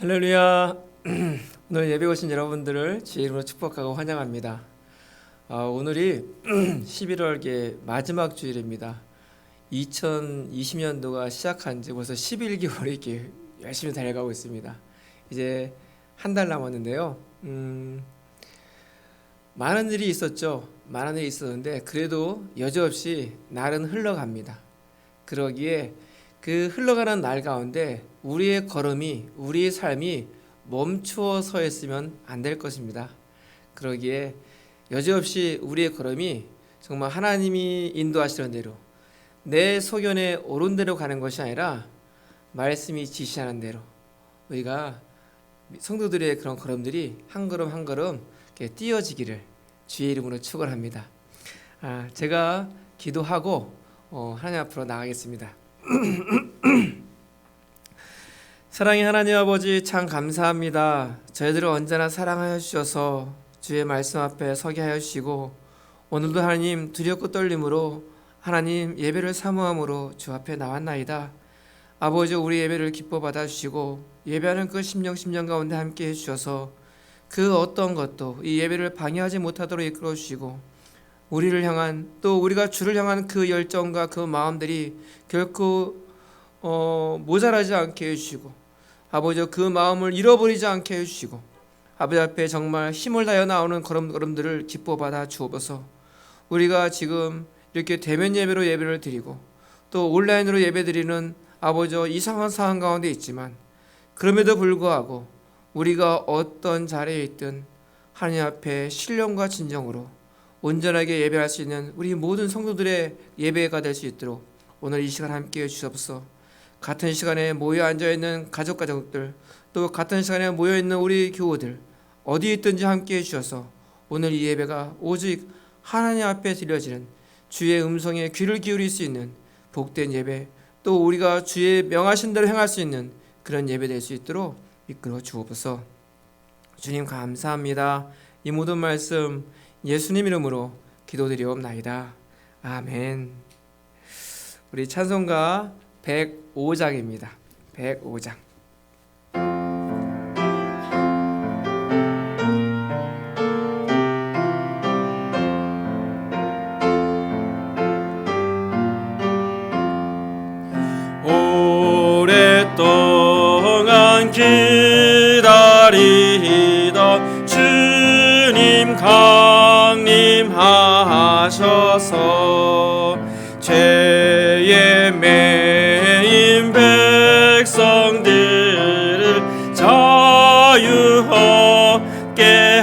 할렐루야. 오늘 예배 오신 여러분들을 주의 이름으로 축복하고 환영합니다. 오늘이 11월의 마지막 주일입니다. 2020년도가 시작한 지 벌써 11개월이 이렇게 열심히 달려가고 있습니다. 이제 한 달 남았는데요. 많은 일이 있었죠. 많은 일이 있었는데 그래도 여지없이 날은 흘러갑니다. 그러기에 그 흘러가는 날 가운데 우리의 걸음이, 우리의 삶이 멈추어 서 있으면 안 될 것입니다. 그러기에 여지없이 우리의 걸음이 정말 하나님이 인도하시는 대로, 내 소견에 옳은 대로 가는 것이 아니라 말씀이 지시하는 대로 우리가 성도들의 그런 걸음들이 한 걸음 한 걸음 이렇게 띄어지기를 주의 이름으로 축원합니다. 제가 기도하고 하나님 앞으로 나가겠습니다. 사랑의 하나님 아버지, 참 감사합니다. 저희들을 언제나 사랑하여 주셔서 주의 말씀 앞에 서게 하여 주시고, 오늘도 하나님 두렵고 떨림으로 하나님 예배를 사모함으로 주 앞에 나왔나이다. 아버지, 우리 예배를 기뻐 받아주시고 예배하는 그 심령 가운데 함께 해주셔서 그 어떤 것도 이 예배를 방해하지 못하도록 이끌어 주시고, 우리를 향한, 또 우리가 주를 향한 그 열정과 그 마음들이 결코 모자라지 않게 해주시고, 아버지 그 마음을 잃어버리지 않게 해주시고, 아버지 앞에 정말 힘을 다해 나오는 걸음들을 기뻐 받아 주옵소서. 우리가 지금 이렇게 대면 예배로 예배를 드리고 또 온라인으로 예배 드리는 아버지 이상한 상황 가운데 있지만, 그럼에도 불구하고 우리가 어떤 자리에 있든 하나님 앞에 신령과 진정으로 온전하게 예배할 수 있는 우리 모든 성도들의 예배가 될 수 있도록 오늘 이 시간 함께 해주시옵소서. 같은 시간에 모여 앉아있는 가족들, 또 같은 시간에 모여있는 우리 교우들, 어디 있든지 함께 해주셔서 오늘 이 예배가 오직 하나님 앞에 드려지는 주의 음성에 귀를 기울일 수 있는 복된 예배, 또 우리가 주의 명하신 대로 행할 수 있는 그런 예배 될 수 있도록 이끌어 주옵소서. 주님 감사합니다. 이 모든 말씀 예수님 이름으로 기도드리옵나이다. 아멘. 우리 찬송가 105장입니다. 105장. 오랫동안 기다리던 주님 강림하셔서 죄에 매인 백성들을 자유하게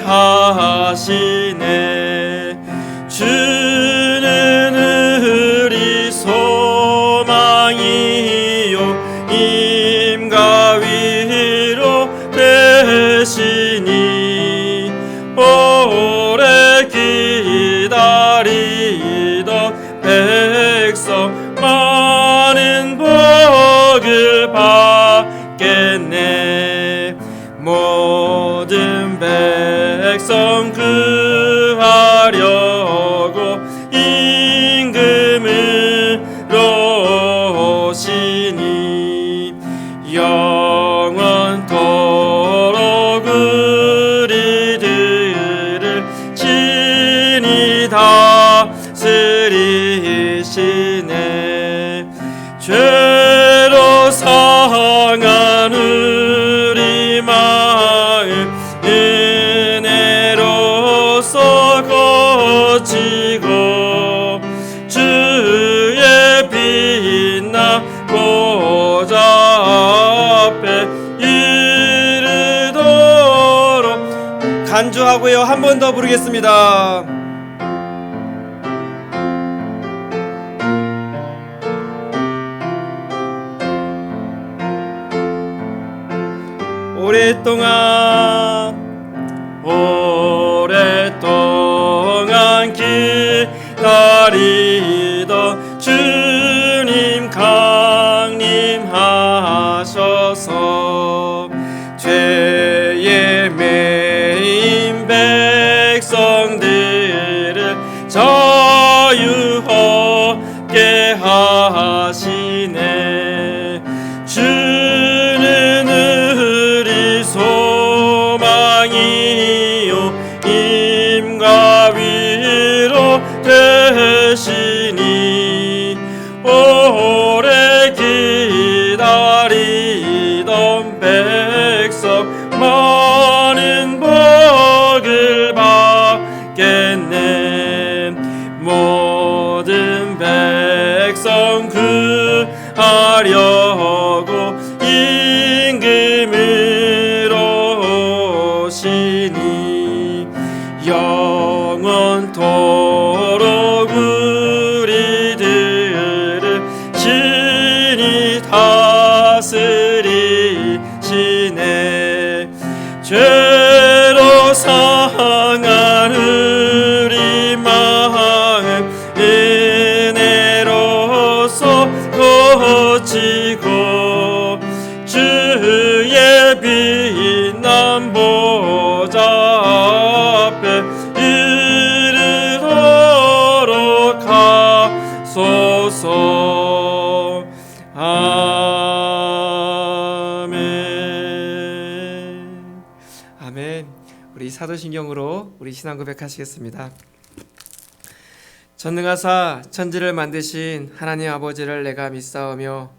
하시네. 주는 우리 소망이요 임가 위로 되시니, 오래 기다리던 백성 많은 복을 받겠네. 모든 백성 구하려고 임금으로 오시니, 영원토록 우리들을 친히 다스리시네. 죄로 상한 우리 마음 은혜로서 고치고, 주의 빛나 보좌 앞에 이르도록 간주하고요. 한 번 더 부르겠습니다. 오랫동안 기다리던 주님 강림하셔서 죄에 매인 백성들을 자유하게 하시네. 주는 우리 오래 기다리던 백성 많은 복을 받겠네. 모든 백성 구하려고 임금으로 오시니 영원토록 우리들을 신이 다스리시네. 죄로 상한 우리 마음 은혜로서 고치고 주의 빛난 보좌 앞에 이르도록 하소서. 아멘. 아멘. 우리 사도신경으로 우리 신앙 고백하시겠습니다. 전능하사 천지를 만드신 하나님 아버지를 내가 믿사오며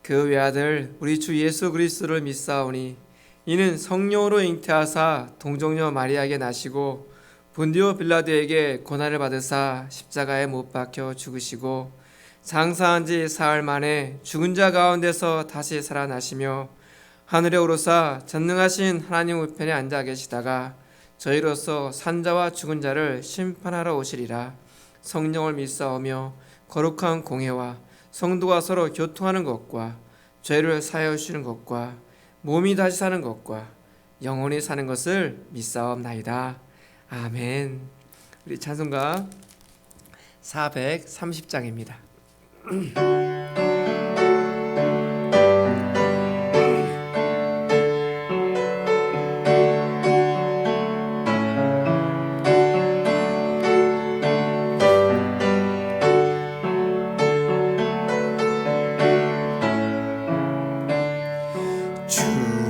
그 외아들 우리 주 예수 그리스도를 믿사오니 이는 성령으로 잉태하사 동정녀 마리아에게 나시고 본디오 빌라도에게 고난을 받으사 십자가에 못 박혀 죽으시고 장사한 지 사흘 만에 죽은 자 가운데서 다시 살아나시며 하늘에 오르사 전능하신 하나님 우편에 앉아 계시다가 저희로서 산자와 죽은 자를 심판하러 오시리라. 성령을 믿사오며 거룩한 공회와 성도가 서로 교통하는 것과 죄를 사하여 주시는 것과 몸이 다시 사는 것과 영원히 사는 것을 믿사옵나이다. 아멘. 우리 찬송가 430장입니다.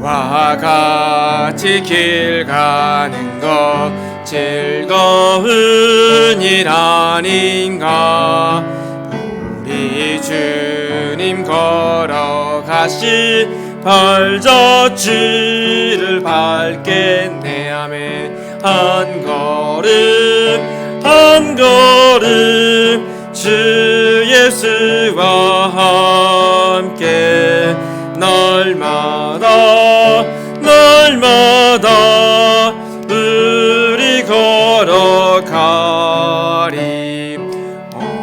주와 같이 길 가는 것 즐거운 일 아닌가. 우리 주님 걸어가시 발자취를 밟겠네. 아멘. 한 걸음 한 걸음 주 예수와 함께 날마다 날마다 우리 걸어가리.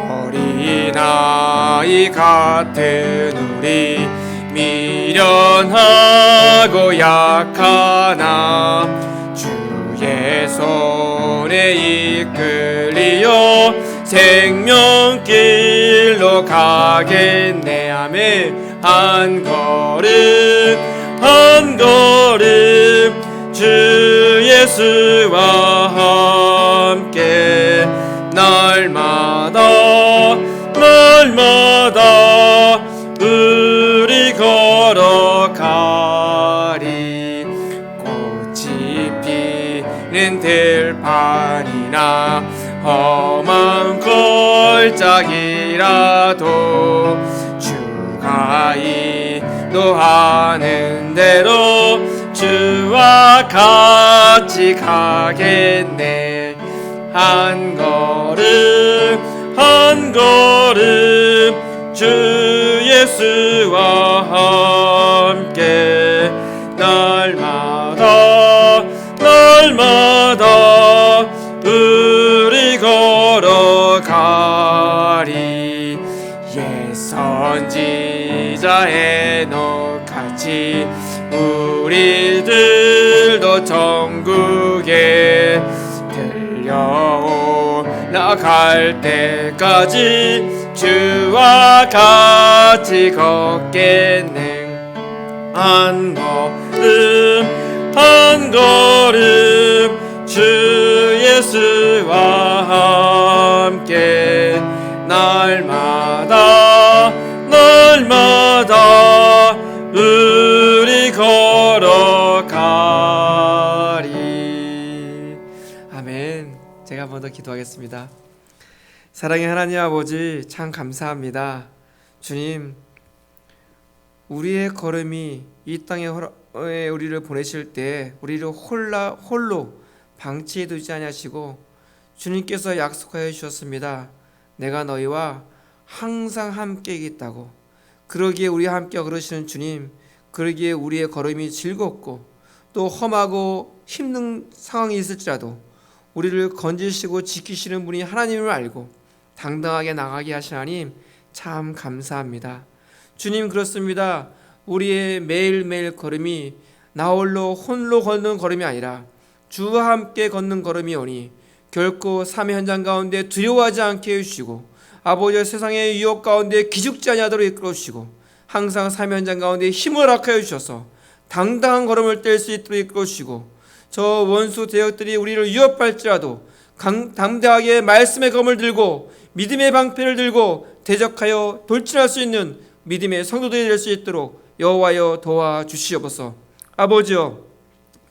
어린아이 같은 우리 미련하고 약하나 주의 손에 이끌리어 생명길로 가겠네. 아멘. 한 걸음 한 걸음 주 예수와 함께 날마다 날마다 우리 걸어가리. 꽃이 피는 들판이나 험한 골짜기라도 주가 인도하는 대로 주와 같이 가겠네. 한 걸음 한 걸음 주 예수와 함께 날마다 날마다 우리 걸어가리. 옛 선지자 에녹같이 우리들도 천국에 들려올라갈 때까지 주와 같이 걷겠네. 한 걸음 한 걸음 주 예수와 함께 날마다 날마다 우리 걸어가리. 아멘. 제가 한번 더 기도하겠습니다. 사랑의 하나님 아버지, 참 감사합니다. 주님, 우리의 걸음이 이 땅에 우리를 보내실 때 우리를 홀로 방치해 두지 아니하시고 주님께서 약속하여 주셨습니다. 내가 너희와 항상 함께 있다고. 그러기에 우리와 함께 걸으시는 주님, 그러기에 우리의 걸음이 즐겁고 또 험하고 힘든 상황이 있을지라도 우리를 건지시고 지키시는 분이 하나님을 알고 당당하게 나가게 하신 하나님, 참 감사합니다. 주님, 그렇습니다. 우리의 매일매일 걸음이 나 홀로 걷는 걸음이 아니라 주와 함께 걷는 걸음이오니 결코 삶의 현장 가운데 두려워하지 않게 해주시고 아버지의 세상의 유혹 가운데 기죽지 아니하도록 이끌어 주시고 항상 삶의 현장 가운데 힘을 허락하여 주셔서 당당한 걸음을 뗄 수 있도록 이끌어 주시고 저 원수 대역들이 우리를 위협할지라도 당대하게 말씀의 검을 들고 믿음의 방패를 들고 대적하여 돌진할 수 있는 믿음의 성도들이 될 수 있도록 여호와여 도와주시옵소서. 아버지여,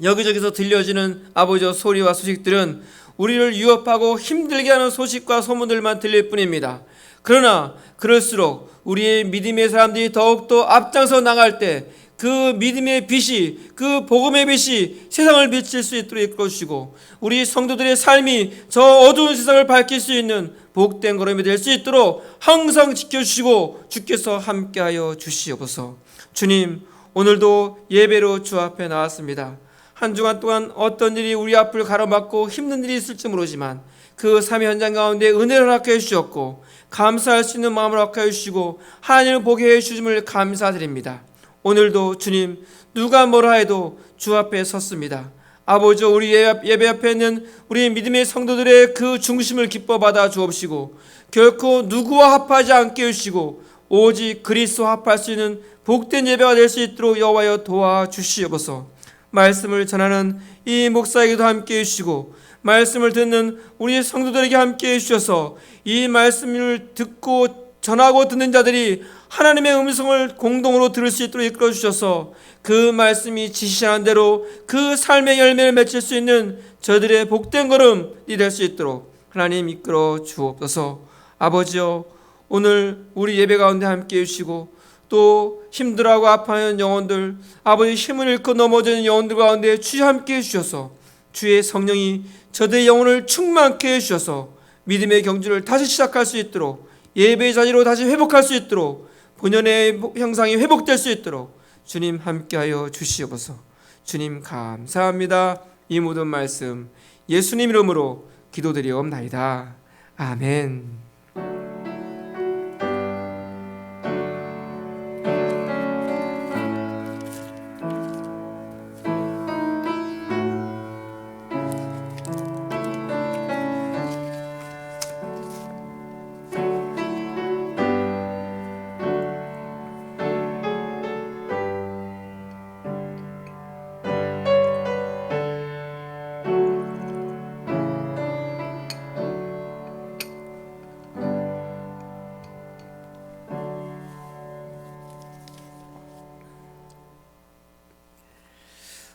여기저기서 들려지는 아버지여 소리와 소식들은 우리를 위협하고 힘들게 하는 소식과 소문들만 들릴 뿐입니다. 그러나 그럴수록 우리의 믿음의 사람들이 더욱더 앞장서 나갈 때 그 믿음의 빛이, 그 복음의 빛이 세상을 비칠 수 있도록 이끌어 주시고 우리 성도들의 삶이 저 어두운 세상을 밝힐 수 있는 복된 걸음이 될 수 있도록 항상 지켜주시고 주께서 함께하여 주시옵소서. 주님, 오늘도 예배로 주 앞에 나왔습니다. 한 주간 동안 어떤 일이 우리 앞을 가로막고 힘든 일이 있을지 모르지만 그 삶의 현장 가운데 은혜를 허락해 주셨고 감사할 수 있는 마음을 허락해 주시고 하나님을 보게 해 주심을 감사드립니다. 오늘도 주님, 누가 뭐라 해도 주 앞에 섰습니다. 아버지, 우리 예배 앞에 있는 우리 믿음의 성도들의 그 중심을 기뻐 받아 주옵시고 결코 누구와 합하지 않게 해주시고 오직 그리스도와 합할 수 있는 복된 예배가 될 수 있도록 여호와여 도와주시옵소서. 말씀을 전하는 이 목사에게도 함께 해주시고 말씀을 듣는 우리 성도들에게 함께 해주셔서 이 말씀을 듣고 전하고 듣는 자들이 하나님의 음성을 공동으로 들을 수 있도록 이끌어 주셔서 그 말씀이 지시하는 대로 그 삶의 열매를 맺을 수 있는 저들의 복된 걸음이 될 수 있도록 하나님 이끌어 주옵소서. 아버지여, 오늘 우리 예배 가운데 함께 해주시고 또 힘들어하고 아파하는 영혼들, 아버지 힘을 잃고 넘어지는 영혼들 가운데 주여 함께 해주셔서 주의 성령이 저들의 영혼을 충만케 해주셔서 믿음의 경주를 다시 시작할 수 있도록 예배의 자리로 다시 회복할 수 있도록 본연의 형상이 회복될 수 있도록 주님 함께하여 주시옵소서. 주님 감사합니다. 이 모든 말씀 예수님 이름으로 기도드리옵나이다. 아멘.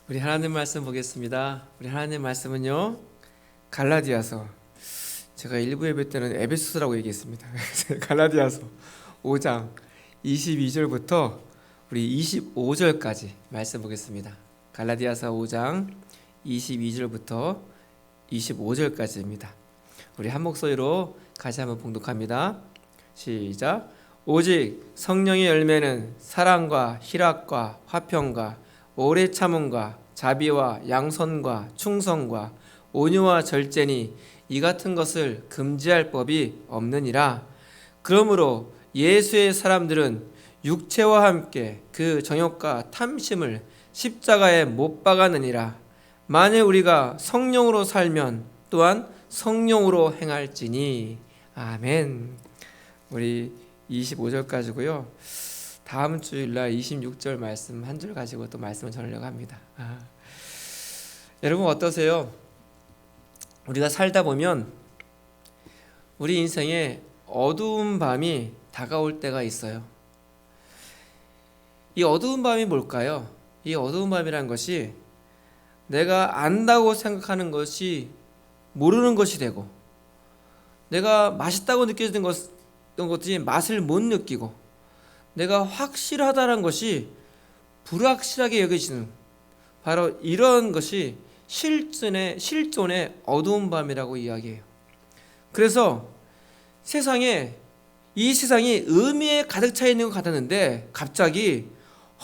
우리 하나님 말씀 보겠습니다. 우리 하나님 말씀은요, 갈라디아서, 제가 일부 예배 때는 에베소서라고 얘기했습니다. 갈라디아서 5장 22절부터 우리 25절까지 말씀 보겠습니다. 갈라디아서 5장 22절부터 25절까지입니다. 우리 한 목소리로 같이 한번 봉독합니다. 시작. 오직 성령의 열매는 사랑과 희락과 화평과 오래 참음과 자비와 양선과 충성과 온유와 절제니 이 같은 것을 금지할 법이 없느니라. 그러므로 예수의 사람들은 육체와 함께 그 정욕과 탐심을 십자가에 못 박았느니라. 만일 우리가 성령으로 살면 또한 성령으로 행할지니. 아멘. 우리 25절까지고요. 다음 주일날 26절 말씀 한 줄 가지고 또 말씀을 전하려고 합니다. 여러분 어떠세요? 우리가 살다 보면 우리 인생에 어두운 밤이 다가올 때가 있어요. 이 어두운 밤이 뭘까요? 이 어두운 밤이란 것이 내가 안다고 생각하는 것이 모르는 것이 되고, 내가 맛있다고 느껴지는 것이 맛을 못 느끼고, 내가 확실하다는 것이 불확실하게 여겨지는 바로 이런 것이 실존의 어두운 밤이라고 이야기해요. 그래서 이 세상이 의미에 가득 차 있는 것 같았는데 갑자기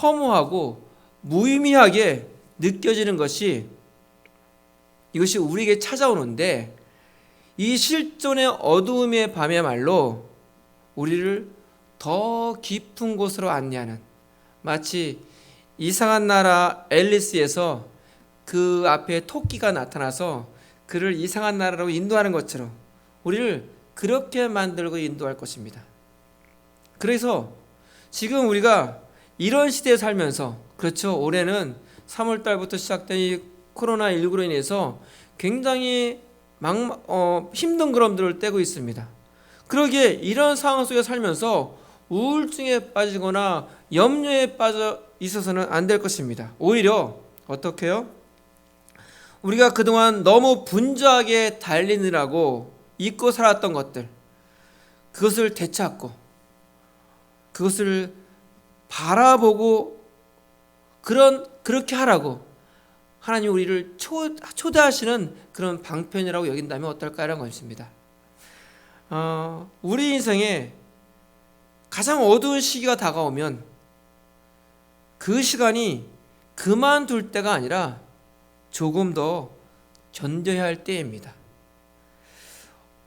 허무하고 무의미하게 느껴지는 것이 이것이 우리에게 찾아오는데 이 실존의 어두움의 밤이야말로 우리를 더 깊은 곳으로 안내하는 마치 이상한 나라 앨리스에서 그 앞에 토끼가 나타나서 그를 이상한 나라로 인도하는 것처럼 우리를 그렇게 만들고 인도할 것입니다. 그래서 지금 우리가 이런 시대에 살면서 그렇죠. 올해는 3월 달부터 시작된 이 코로나19로 인해서 굉장히 힘든 걸음들을 떼고 있습니다. 그러기에 이런 상황 속에 살면서 우울증에 빠지거나 염려에 빠져 있어서는 안 될 것입니다. 오히려 어떻게 해요? 우리가 그동안 너무 분주하게 달리느라고 잊고 살았던 것들, 그것을 되찾고 그것을 바라보고 그렇게 하라고 하나님 우리를 초대하시는 그런 방편이라고 여긴다면 어떨까라는 것입니다. 우리 인생에 가장 어두운 시기가 다가오면 그 시간이 그만둘 때가 아니라 조금 더 견뎌야 할 때입니다.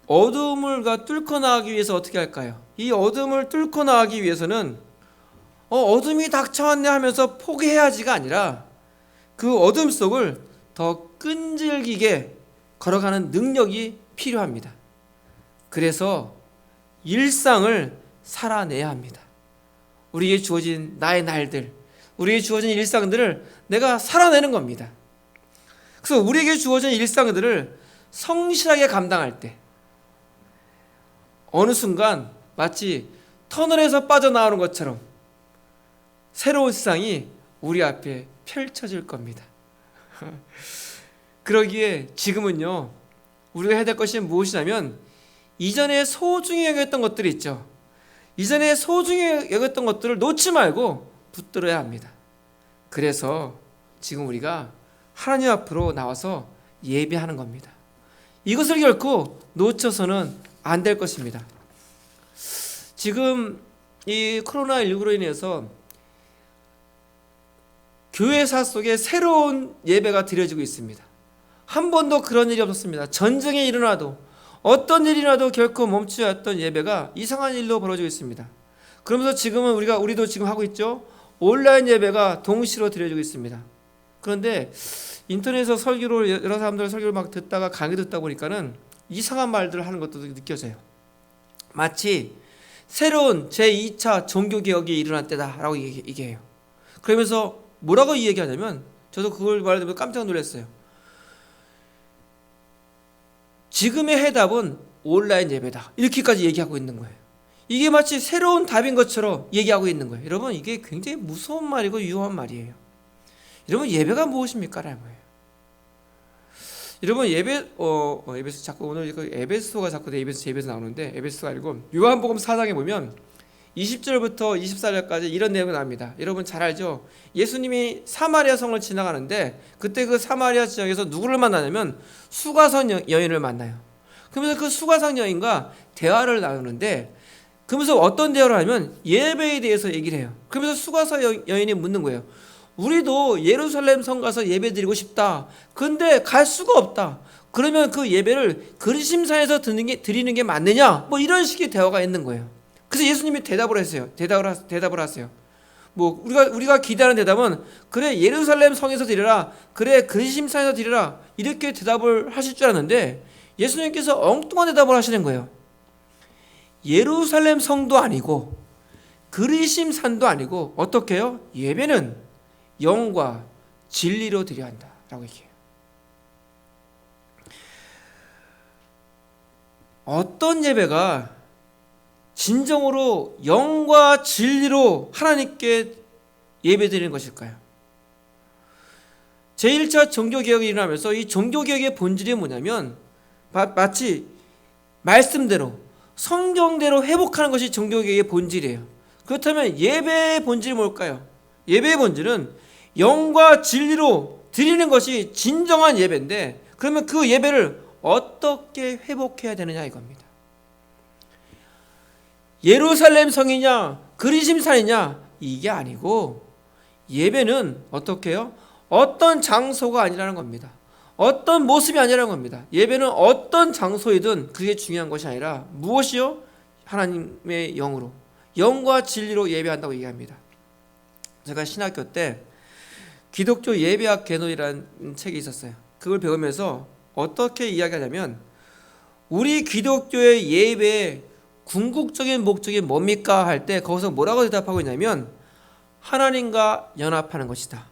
어둠을 뚫고 나가기 위해서 어떻게 할까요? 이 어둠을 뚫고 나가기 위해서는 어둠이 닥쳐왔네 하면서 포기해야지가 아니라 그 어둠 속을 더 끈질기게 걸어가는 능력이 필요합니다. 그래서 일상을 살아내야 합니다. 우리에게 주어진 나의 날들, 우리에게 주어진 일상들을 내가 살아내는 겁니다. 그래서 우리에게 주어진 일상들을 성실하게 감당할 때 어느 순간 마치 터널에서 빠져나오는 것처럼 새로운 세상이 우리 앞에 펼쳐질 겁니다. 그러기에 지금은요, 우리가 해야 될 것이 무엇이냐면 이전에 소중히 여겼던 것들이 있죠. 이전에 소중히 여겼던 것들을 놓지 말고 붙들어야 합니다. 그래서 지금 우리가 하나님 앞으로 나와서 예배하는 겁니다. 이것을 결코 놓쳐서는 안 될 것입니다. 지금 이 코로나19로 인해서 교회사 속에 새로운 예배가 드려지고 있습니다. 한 번도 그런 일이 없었습니다. 전쟁이 일어나도 어떤 일이 나도 결코 멈추지 않았던 예배가 이상한 일로 벌어지고 있습니다. 그러면서 지금은 우리도 지금 하고 있죠. 온라인 예배가 동시로 드려지고 있습니다. 그런데 인터넷에서 설교를 여러 사람들 설교를 막 듣다가 강의 듣다 보니까는 이상한 말들을 하는 것도 느껴져요. 마치 새로운 제2차 종교개혁이 일어날 때다라고 얘기해요. 그러면서 뭐라고 얘기하냐면 저도 그걸 말하면서 깜짝 놀랐어요. 지금의 해답은 온라인 예배다. 이렇게까지 얘기하고 있는 거예요. 이게 마치 새로운 답인 것처럼 얘기하고 있는 거예요. 여러분 이게 굉장히 무서운 말이고 위험한 말이에요. 여러분 예배가 무엇입니까? 라는 거예요. 여러분 에베소 자꾸 오늘 에베소가 자꾸 에베소 나오는데 에베소가 아니고 요한복음 4장에 보면 20절부터 24절까지 이런 내용이 나옵니다. 여러분 잘 알죠? 예수님이 사마리아 성을 지나가는데 그때 그 사마리아 지역에서 누구를 만나냐면 수가성 여인을 만나요. 그러면서 그 수가성 여인과 대화를 나누는데 그러면서 어떤 대화를 하면 예배에 대해서 얘기를 해요. 그러면서 수가성 여인이 묻는 거예요. 우리도 예루살렘 성 가서 예배 드리고 싶다. 근데 갈 수가 없다. 그러면 그 예배를 그리심산에서 드리는 게 맞느냐? 뭐 이런 식의 대화가 있는 거예요. 그래서 예수님이 대답을 하세요. 뭐 우리가 기대하는 대답은 그래 예루살렘 성에서 드리라. 그래 그리심산에서 드리라. 이렇게 대답을 하실 줄 알았는데 예수님께서 엉뚱한 대답을 하시는 거예요. 예루살렘 성도 아니고 그리심산도 아니고 어떻게 해요? 예배는 영과 진리로 드려야 한다라고 얘기해요. 어떤 예배가 진정으로 영과 진리로 하나님께 예배드리는 것일까요? 제1차 종교개혁이 일어나면서 이 종교개혁의 본질이 뭐냐면 마치 말씀대로 성경대로 회복하는 것이 종교개혁의 본질이에요. 그렇다면 예배의 본질이 뭘까요? 예배의 본질은 영과 진리로 드리는 것이 진정한 예배인데, 그러면 그 예배를 어떻게 회복해야 되느냐 이겁니다. 예루살렘 성이냐 그리심산이냐 이게 아니고, 예배는 어떻게 해요? 어떤 장소가 아니라는 겁니다. 어떤 모습이 아니라는 겁니다. 예배는 어떤 장소이든 그게 중요한 것이 아니라 무엇이요? 하나님의 영으로, 영과 진리로 예배한다고 얘기합니다. 제가 신학교 때 기독교 예배학 개론이라는 책이 있었어요. 그걸 배우면서 어떻게 이야기하냐면, 우리 기독교의 예배의 궁극적인 목적이 뭡니까? 할 때 거기서 뭐라고 대답하고 있냐면, 하나님과 연합하는 것이다.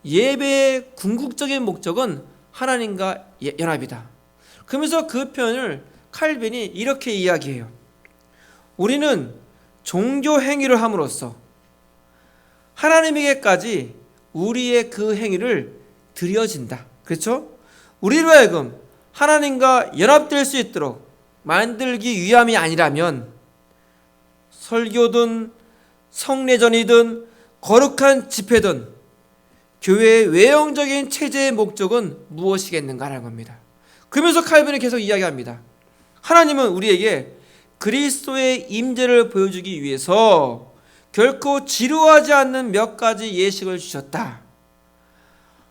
예배의 궁극적인 목적은 하나님과 연합이다. 그러면서 그 표현을 칼빈이 이렇게 이야기해요. 우리는 종교 행위를 함으로써 하나님에게까지 우리의 그 행위를 드려진다. 그렇죠? 우리로 하여금 하나님과 연합될 수 있도록 만들기 위함이 아니라면, 설교든 성례전이든 거룩한 집회든 교회의 외형적인 체제의 목적은 무엇이겠는가라는 겁니다. 그러면서 칼빈은 계속 이야기합니다. 하나님은 우리에게 그리스도의 임재를 보여주기 위해서 결코 지루하지 않는 몇 가지 예식을 주셨다.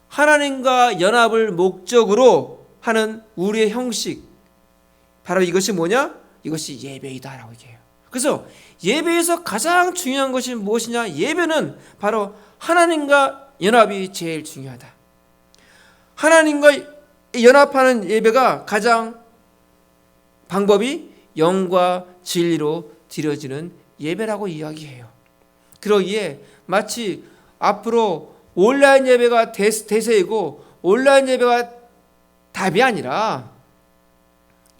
하나님과 연합을 목적으로 하는 우리의 형식, 바로 이것이 뭐냐? 이것이 예배이다 라고 얘기해요. 그래서 예배에서 가장 중요한 것이 무엇이냐? 예배는 바로 하나님과 연합이 제일 중요하다. 하나님과 연합하는 예배가 가장 방법이 영과 진리로 드려지는 예배라고 이야기해요. 그러기에 마치 앞으로 온라인 예배가 대세이고 온라인 예배가 답이 아니라,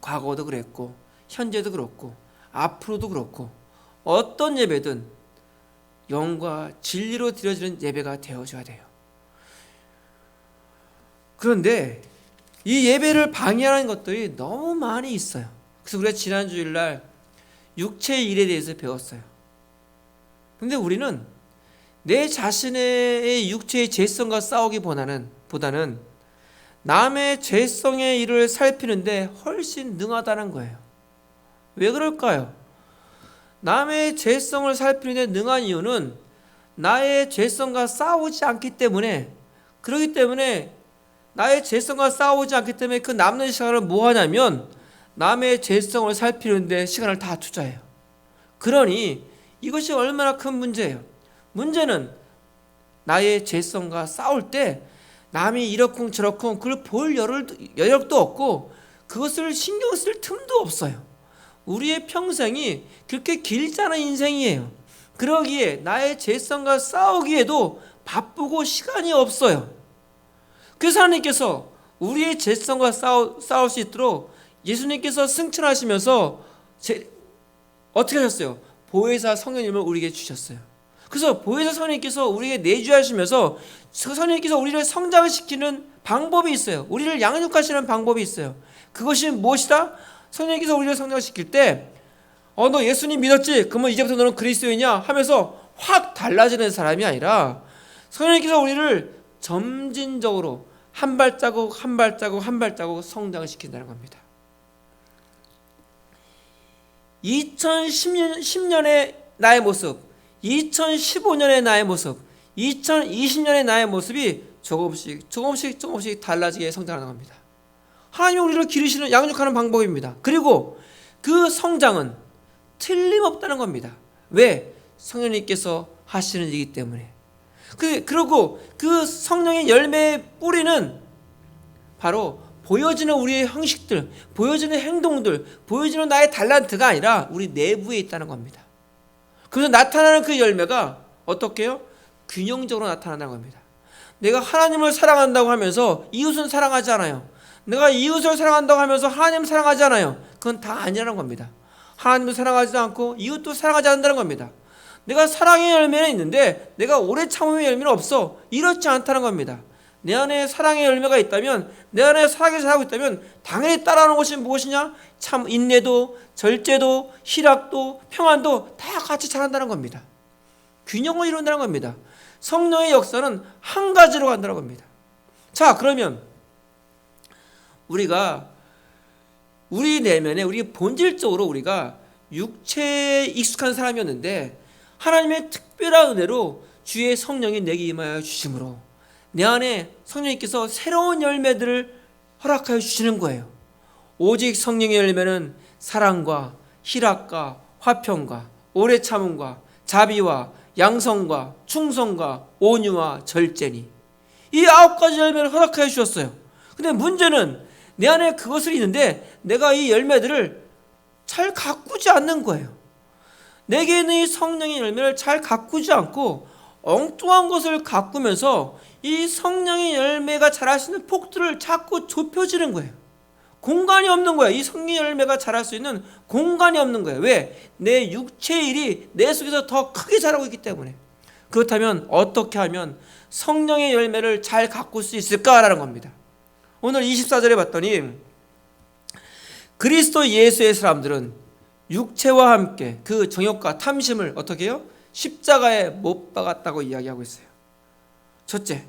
과거도 그랬고 현재도 그렇고 앞으로도 그렇고 어떤 예배든 영과 진리로 드려지는 예배가 되어줘야 돼요. 그런데 이 예배를 방해하는 것들이 너무 많이 있어요. 그래서 우리가 지난 주일날 육체의 일에 대해서 배웠어요. 근데 우리는 내 자신의 육체의 죄성과 싸우기보다는 남의 죄성의 일을 살피는데 훨씬 능하다는 거예요. 왜 그럴까요? 남의 죄성을 살피는데 능한 이유는 나의 죄성과 싸우지 않기 때문에, 그렇기 때문에 나의 죄성과 싸우지 않기 때문에 그 남는 시간을 뭐 하냐면 남의 죄성을 살피는데 시간을 다 투자해요. 그러니 이것이 얼마나 큰 문제예요. 문제는 나의 죄성과 싸울 때 남이 이러쿵 저러쿵 그걸 볼 여력도 없고 그것을 신경 쓸 틈도 없어요. 우리의 평생이 그렇게 길지 않은 인생이에요. 그러기에 나의 죄성과 싸우기에도 바쁘고 시간이 없어요. 그래서 하나님께서 우리의 죄성과 싸울 수 있도록 예수님께서 승천하시면서 어떻게 하셨어요? 보혜사 성령님을 우리에게 주셨어요. 그래서 보혜사 성령님께서 우리에게 내주하시면서 성령님께서 우리를 성장시키는 방법이 있어요. 우리를 양육하시는 방법이 있어요. 그것이 무엇이다? 성령님께서 우리를 성장시킬 때 너 예수님 믿었지? 그러면 이제부터 너는 그리스도이냐? 하면서 확 달라지는 사람이 아니라 성령님께서 우리를 점진적으로 한 발자국 성장시킨다는 겁니다. 2010년의 나의 모습, 2015년의 나의 모습, 2020년의 나의 모습이 조금씩 달라지게 성장하는 겁니다. 하나님이 우리를 기르시는, 양육하는 방법입니다. 그리고 그 성장은 틀림없다는 겁니다. 왜? 성령님께서 하시는 일이기 때문에. 그리고 그 성령의 열매의 뿌리는 바로 보여지는 우리의 형식들, 보여지는 행동들, 보여지는 나의 달란트가 아니라 우리 내부에 있다는 겁니다. 그래서 나타나는 그 열매가 어떻게 해요? 균형적으로 나타난다는 겁니다. 내가 하나님을 사랑한다고 하면서 이웃은 사랑하지 않아요. 내가 이웃을 사랑한다고 하면서 하나님을 사랑하지 않아요. 그건 다 아니라는 겁니다. 하나님도 사랑하지도 않고 이웃도 사랑하지 않는다는 겁니다. 내가 사랑의 열매는 있는데 내가 오래 참음의 열매는 없어. 이렇지 않다는 겁니다. 내 안에 사랑의 열매가 있다면, 내 안에 사랑이 자라고 있다면 당연히 따라오는 것이 무엇이냐? 참 인내도, 절제도, 희락도, 평안도 다 같이 자란다는 겁니다. 균형을 이룬다는 겁니다. 성령의 역사는 한 가지로 간다는 겁니다. 자, 그러면 우리가 우리 내면에 우리 본질적으로 우리가 육체에 익숙한 사람이었는데 하나님의 특별한 은혜로 주의 성령이 내게 임하여 주심으로 내 안에 성령님께서 새로운 열매들을 허락하여 주시는 거예요. 오직 성령의 열매는 사랑과 희락과 화평과 오래 참음과 자비와 양성과 충성과 온유와 절제니, 이 9가지 열매를 허락하여 주셨어요. 근데 문제는 내 안에 그것을 있는데 내가 이 열매들을 잘 가꾸지 않는 거예요. 내게 있는 이 성령의 열매를 잘 가꾸지 않고 엉뚱한 것을 가꾸면서 이 성령의 열매가 자랄 수 있는 폭들을 자꾸 좁혀지는 거예요. 공간이 없는 거예요. 이 성령의 열매가 자랄 수 있는 공간이 없는 거예요. 왜? 내 육체의 일이 내 속에서 더 크게 자라고 있기 때문에. 그렇다면 어떻게 하면 성령의 열매를 잘 가꿀 수 있을까라는 겁니다. 오늘 24절에 봤더니 그리스도 예수의 사람들은 육체와 함께 그 정욕과 탐심을 어떻게 해요? 십자가에 못 박았다고 이야기하고 있어요. 첫째,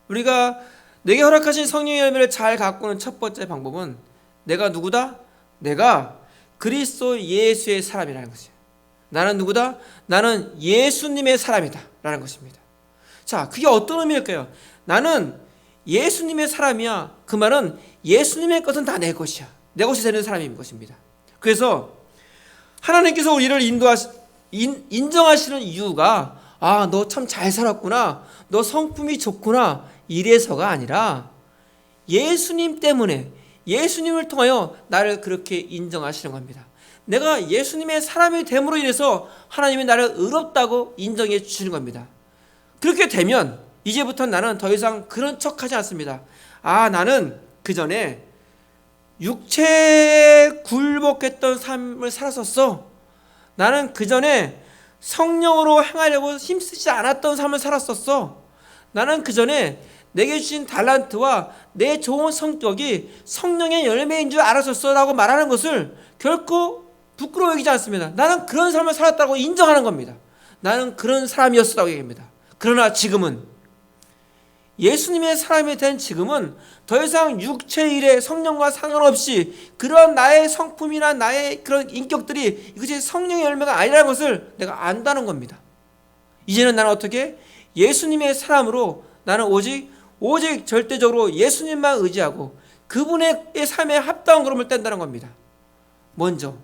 우리가 내게 허락하신 성령의 열매를 잘 가꾸는 첫 번째 방법은 내가 누구다? 내가 그리스도 예수의 사람이라는 것이에요. 나는 누구다? 나는 예수님의 사람이다 라는 것입니다. 자, 그게 어떤 의미일까요? 나는 예수님의 사람이야. 그 말은 예수님의 것은 다 내 것이야. 내 것이 되는 사람인 것입니다. 그래서 하나님께서 우리를 인정하시는 이유가 너 참 잘 살았구나, 너 성품이 좋구나, 이래서가 아니라 예수님 때문에, 예수님을 통하여 나를 그렇게 인정하시는 겁니다. 내가 예수님의 사람이 됨으로 인해서 하나님이 나를 의롭다고 인정해 주시는 겁니다. 그렇게 되면 이제부터 나는 더 이상 그런 척하지 않습니다. 나는 그 전에 육체에 굴복했던 삶을 살았었어. 나는 그 전에 성령으로 행하려고 힘쓰지 않았던 삶을 살았었어. 나는 그 전에 내게 주신 달란트와 내 좋은 성격이 성령의 열매인 줄 알았었어 라고 말하는 것을 결코 부끄러워 여기지 않습니다. 나는 그런 삶을 살았다고 인정하는 겁니다. 나는 그런 사람이었다고 얘기합니다. 그러나 지금은, 예수님의 사람이 된 지금은 더 이상 육체의 일에 성령과 상관없이 그런 나의 성품이나 나의 그런 인격들이 이것이 성령의 열매가 아니라는 것을 내가 안다는 겁니다. 이제는 나는 어떻게? 예수님의 사람으로 나는 오직 절대적으로 예수님만 의지하고 그분의 삶에 합당한 걸음을 뗀다는 겁니다. 먼저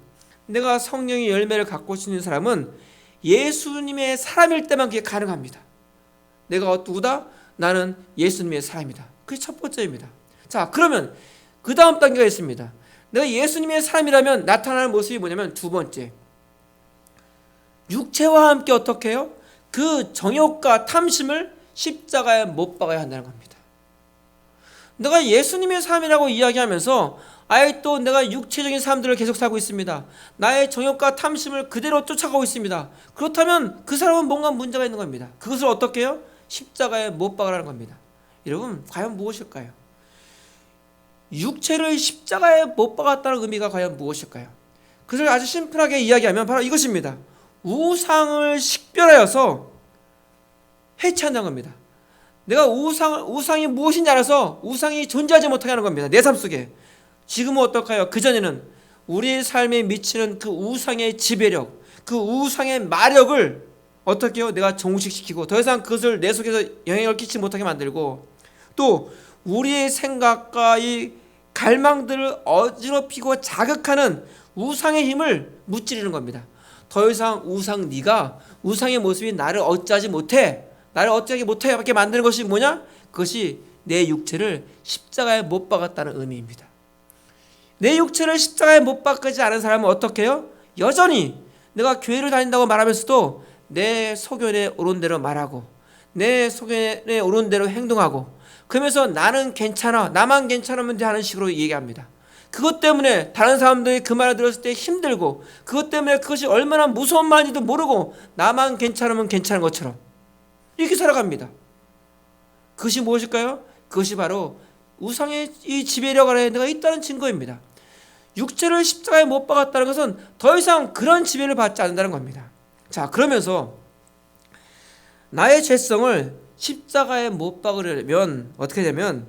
내가 성령의 열매를 갖고 있는 사람은 예수님의 사람일 때만 그게 가능합니다. 내가 누구다? 나는 예수님의 사람이다. 그게 첫 번째입니다. 자, 그러면 그 다음 단계가 있습니다. 내가 예수님의 사람이라면 나타나는 모습이 뭐냐면 두 번째, 육체와 함께 어떻게 해요? 그 정욕과 탐심을 십자가에 못 박아야 한다는 겁니다. 내가 예수님의 삶이라고 이야기하면서 아예 또 내가 육체적인 삶들을 계속 살고 있습니다. 나의 정욕과 탐심을 그대로 쫓아가고 있습니다. 그렇다면 그 사람은 뭔가 문제가 있는 겁니다. 그것을 어떻게 해요? 십자가에 못 박으라는 겁니다. 여러분, 과연 무엇일까요? 육체를 십자가에 못 박았다는 의미가 과연 무엇일까요? 그것을 아주 심플하게 이야기하면 바로 이것입니다. 우상을 식별하여서 해체한다는 겁니다. 내가 우상이 무엇인지 알아서 우상이 존재하지 못하게 하는 겁니다. 내 삶 속에. 지금은 어떨까요? 그전에는 우리의 삶에 미치는 그 우상의 지배력, 그 우상의 마력을 어떻게 해요? 내가 종식시키고 더 이상 그것을 내 속에서 영향을 끼치지 못하게 만들고, 또 우리의 생각과 이 갈망들을 어지럽히고 자극하는 우상의 힘을 무찌르는 겁니다. 더 이상 네가 우상의 모습이 나를 어찌하지 못해, 나를 어찌하게 못하게 만드는 것이 뭐냐? 그것이 내 육체를 십자가에 못 박았다는 의미입니다. 내 육체를 십자가에 못 박지 않은 사람은 어떻게 해요? 여전히 내가 교회를 다닌다고 말하면서도 내 소견에 오른 대로 말하고 내 소견에 오른 대로 행동하고, 그러면서 나는 괜찮아, 나만 괜찮으면 돼 하는 식으로 얘기합니다. 그것 때문에 다른 사람들이 그 말을 들었을 때 힘들고, 그것 때문에 그것이 얼마나 무서운 말인지도 모르고 나만 괜찮으면 괜찮은 것처럼 이렇게 살아갑니다. 그것이 무엇일까요? 그것이 바로 우상의 이 지배력 아래 내가 있다는 증거입니다. 육체를 십자가에 못 박았다는 것은 더 이상 그런 지배를 받지 않는다는 겁니다. 자, 그러면서 나의 죄성을 십자가에 못 박으려면 어떻게 되면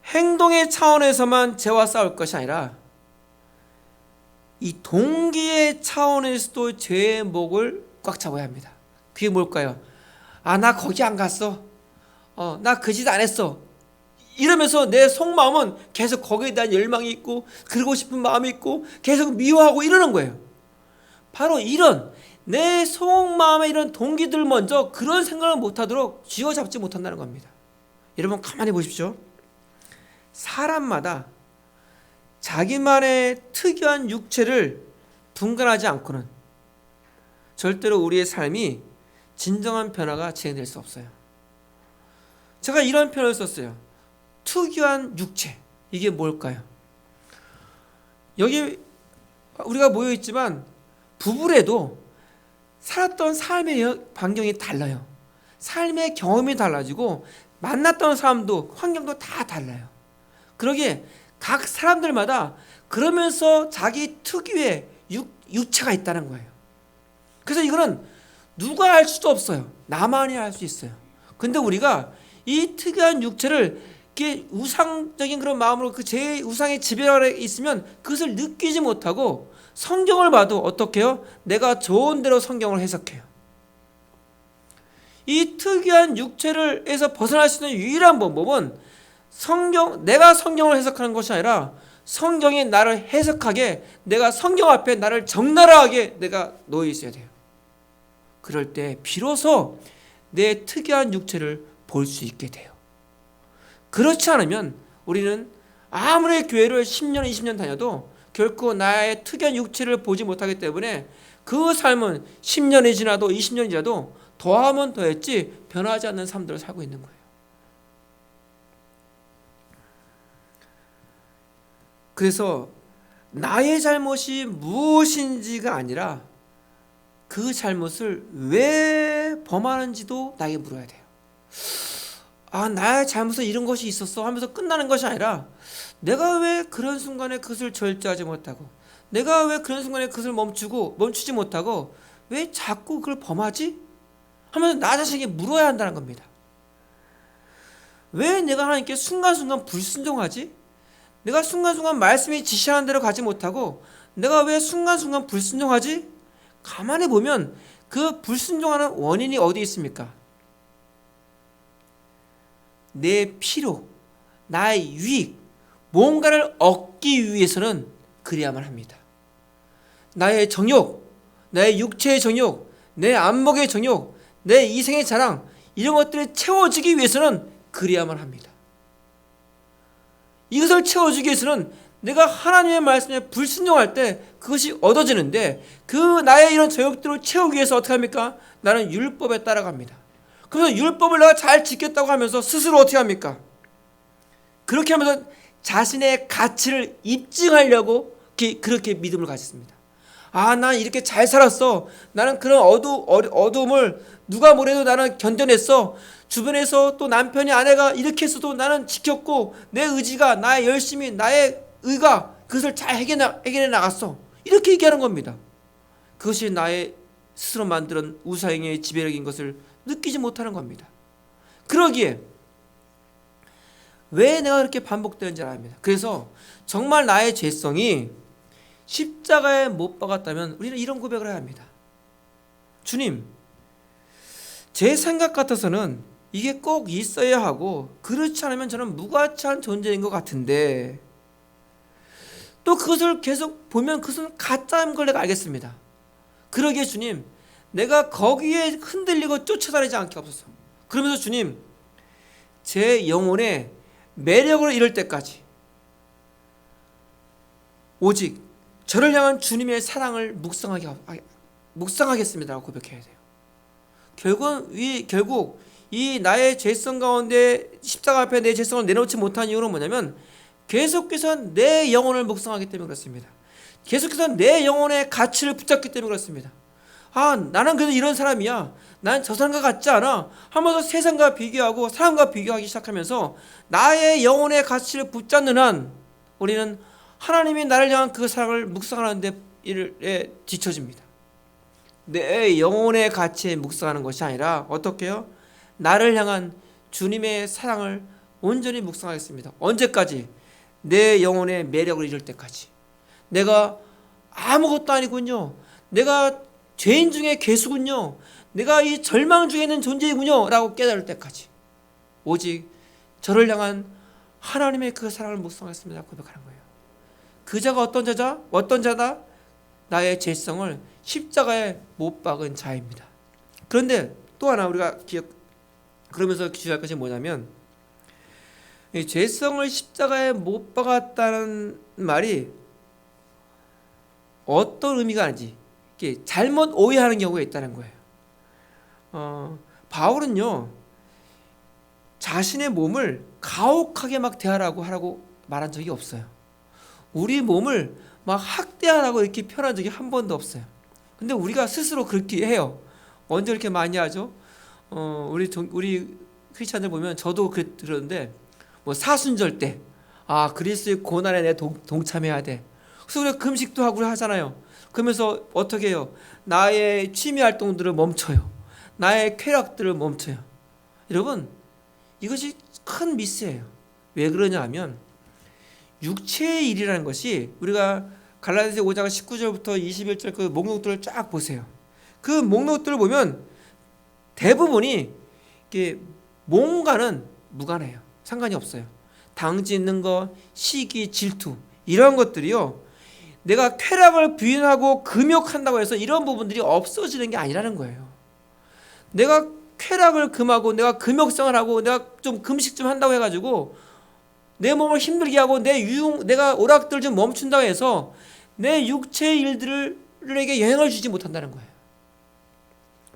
행동의 차원에서만 죄와 싸울 것이 아니라 이 동기의 차원에서도 죄의 목을 꽉 잡아야 합니다. 그게 뭘까요? 나 거기 안 갔어. 나 그 짓 안 했어. 이러면서 내 속마음은 계속 거기에 대한 열망이 있고 그러고 싶은 마음이 있고 계속 미워하고 이러는 거예요. 바로 이런 내 속마음의 이런 동기들 먼저 그런 생각을 못하도록 쥐어잡지 못한다는 겁니다. 여러분 가만히 보십시오. 사람마다 자기만의 특이한 육체를 분간하지 않고는 절대로 우리의 삶이 진정한 변화가 진행될 수 없어요. 제가 이런 표현을 썼어요. 특이한 육체. 이게 뭘까요? 여기 우리가 모여 있지만 부부래도 살았던 삶의 반경이 달라요. 삶의 경험이 달라지고 만났던 사람도 환경도 다 달라요. 그러기에 각 사람들마다 그러면서 자기 특유의 육체가 있다는 거예요. 그래서 이거는 누가 알 수도 없어요. 나만이 알 수 있어요. 근데 우리가 이 특이한 육체를 이렇게 우상적인 그런 마음으로 그 제 우상의 지배 아래 있으면 그것을 느끼지 못하고 성경을 봐도 어떻게 해요? 내가 좋은 대로 성경을 해석해요. 이 특이한 육체를에서 벗어날 수 있는 유일한 방법은 내가 성경을 해석하는 것이 아니라 성경이 나를 해석하게 내가 성경 앞에 나를 적나라하게 내가 놓여 있어야 돼요. 그럴 때 비로소 내 특이한 육체를 볼 수 있게 돼요. 그렇지 않으면 우리는 아무리 교회를 10년, 20년 다녀도 결코 나의 특이한 육체를 보지 못하기 때문에 그 삶은 10년이 지나도 20년이 지나도 더하면 더했지 변하지 않는 삶들을 살고 있는 거예요. 그래서 나의 잘못이 무엇인지가 아니라 그 잘못을 왜 범하는지도 나에게 물어야 돼요. 나의 잘못은 이런 것이 있었어 하면서 끝나는 것이 아니라 내가 왜 그런 순간에 그것을 절제하지 못하고 내가 왜 그런 순간에 그것을 멈추지 못하고 왜 자꾸 그걸 범하지? 하면서 나 자신에게 물어야 한다는 겁니다. 왜 내가 하나님께 순간순간 불순종하지? 내가 순간순간 말씀이 지시하는 대로 가지 못하고 내가 왜 순간순간 불순종하지? 가만히 보면 그 불순종하는 원인이 어디 있습니까? 내 필요, 나의 유익, 뭔가를 얻기 위해서는 그래야만 합니다. 나의 정욕, 나의 육체의 정욕, 내 안목의 정욕, 내 이생의 자랑 이런 것들이 채워지기 위해서는 그래야만 합니다. 이것을 채워주기 위해서는 내가 하나님의 말씀에 불순종할 때 그것이 얻어지는데 그 나의 이런 정욕들을 채우기 위해서 어떻게 합니까? 나는 율법에 따라갑니다. 그래서 율법을 내가 잘 지켰다고 하면서 스스로 어떻게 합니까? 그렇게 하면서 자신의 가치를 입증하려고 그렇게 믿음을 가졌습니다. 난 이렇게 잘 살았어. 나는 그런 어두움을 누가 뭐래도 나는 견뎌냈어. 주변에서 또 남편이 아내가 이렇게 했어도 나는 지켰고 내 의지가 나의 열심이 나의 의가 그것을 잘 해결해 나갔어. 이렇게 얘기하는 겁니다. 그것이 나의 스스로 만든 우상의 지배력인 것을 느끼지 못하는 겁니다. 그러기에 왜 내가 그렇게 반복되는지 압니다. 그래서 정말 나의 죄성이 십자가에 못 박았다면 우리는 이런 고백을 해야 합니다. 주님, 제 생각 같아서는 이게 꼭 있어야 하고 그렇지 않으면 저는 무가치한 존재인 것 같은데 또 그것을 계속 보면 그것은 가짜인 걸 내가 알겠습니다. 그러기에 주님, 내가 거기에 흔들리고 쫓아다니지 않게 하옵소서. 그러면서 주님, 제 영혼의 매력을 잃을 때까지 오직 저를 향한 주님의 사랑을 묵상하겠습니다라고 고백해야 돼요. 결국 이 나의 죄성 가운데 십자가 앞에 내 죄성을 내놓지 못한 이유는 뭐냐면 계속해서 내 영혼을 묵상하기 때문에 그렇습니다. 계속해서 내 영혼의 가치를 붙잡기 때문에 그렇습니다. 나는 그래도 이런 사람이야. 난 저 사람과 같지 않아. 하면서 세상과 비교하고 사람과 비교하기 시작하면서 나의 영혼의 가치를 붙잡는 한 우리는 하나님이 나를 향한 그 사랑을 묵상하는 데 뒤처집니다. 내 영혼의 가치에 묵상하는 것이 아니라 어떻게 해요? 나를 향한 주님의 사랑을 온전히 묵상하겠습니다. 언제까지? 내 영혼의 매력을 잃을 때까지. 내가 아무것도 아니군요. 내가 죄인 중에 괴수군요. 내가 이 절망 중에 있는 존재이군요 라고 깨달을 때까지. 오직 저를 향한 하나님의 그 사랑을 묵상하겠습니다 고백하는 거예요. 그 자가 어떤 자자? 어떤 자다? 나의 죄성을 십자가에 못 박은 자입니다. 그런데 또 하나 우리가 그러면서 주의할 것이 뭐냐면, 이 죄성을 십자가에 못 박았다는 말이 어떤 의미가 아닌지 이렇게 잘못 오해하는 경우가 있다는 거예요. 바울은요 자신의 몸을 가혹하게 막 대하라고 말한 적이 없어요. 우리 몸을 막 학대하라고 이렇게 표현한 적이 한 번도 없어요. 근데 우리가 스스로 그렇게 해요. 언제 그렇게 많이 하죠? 우리 크리스찬들 보면 저도 그러는데 뭐 사순절 때 그리스도의 고난에 내 동참해야 돼. 그래서 우리가 금식도 하고 하잖아요. 그러면서 어떻게 해요? 나의 취미 활동들을 멈춰요. 나의 쾌락들을 멈춰요. 여러분 이것이 큰 미스예요. 왜 그러냐 하면 육체의 일이라는 것이, 우리가 갈라디아서 5장 19절부터 21절 그 목록들을 쫙 보세요. 그 목록들을 보면 대부분이 이게 몸과는 무관해요. 상관이 없어요. 당지 있는 것, 시기, 질투 이런 것들이요, 내가 쾌락을 부인하고 금욕한다고 해서 이런 부분들이 없어지는 게 아니라는 거예요. 내가 쾌락을 금하고 내가 금욕성을 하고 내가 좀 금식 좀 한다고 해가지고 내 몸을 힘들게 하고 내가 오락들 좀 멈춘다고 해서 내 육체의 일들에게 영향을 주지 못한다는 거예요.